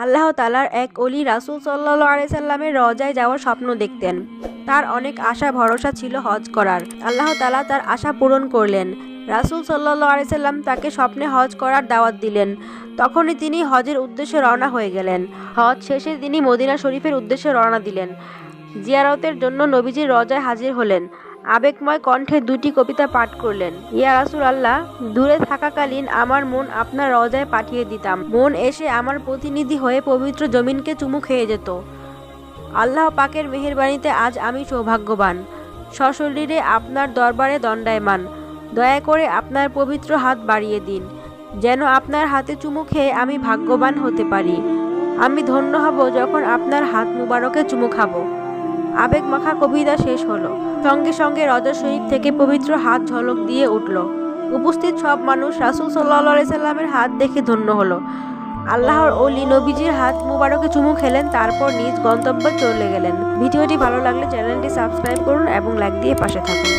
আল্লাহ তাআলার এক ওলি রাসূল সাল্লাল্লাহু আলাইহি সাল্লামের রওজায় যাওয়ার স্বপ্ন দেখতেন। তার অনেক আশা ভরসা ছিল হজ করার। আল্লাহ তাআলা তার আশা পূরণ করলেন। রাসূল সাল্লাল্লাহু আলাইহি সাল্লাম তাকে স্বপ্নে হজ করার দাওয়াত দিলেন। তখনই তিনি হজের উদ্দেশ্যে রওনা হয়ে গেলেন। হজ শেষে তিনি মদিনা শরীফের উদ্দেশ্যে রওনা দিলেন। জিয়ারতের জন্য নবীজির রওজায় হাজির হলেন। আবেগময় কণ্ঠে দুটি কবিতা পাঠ করলেন। ইয়া রাসূলুল্লাহ, দূরে থাকাকালীন আমার মন আপনার রওজায় পাঠিয়ে দিতাম। মন এসে আমার প্রতিনিধি হয়ে পবিত্র জমিনকে চুমু খেয়ে যেত। আল্লাহ পাকের মেহেরবানিতে আজ আমি সৌভাগ্যবান, সশরীরে আপনার দরবারে দণ্ডায়মান। দয়া করে আপনার পবিত্র হাত বাড়িয়ে দিন, যেন আপনার হাতে চুমু খেয়ে আমি ভাগ্যবান হতে পারি। আমি ধন্য হব যখন আপনার হাত মুবারকে চুমু খাবো। আবেগমাখা কবিতা শেষ হলো। সঙ্গে সঙ্গে রওজা শরীফ থেকে পবিত্র হাত ঝলক দিয়ে উঠল। উপস্থিত সব মানুষ রাসূল সাল্লাল্লাহু আলাইহি সাল্লামের হাত দেখে ধন্য হলো। আল্লাহর ওলি নবীজির হাত মুবারকে চুমু খেলেন, তারপর নিজ গন্তব্যে চলে গেলেন। ভিডিওটি ভালো লাগলে চ্যানেলটি সাবস্ক্রাইব করুন এবং লাইক দিয়ে পাশে থাকুন।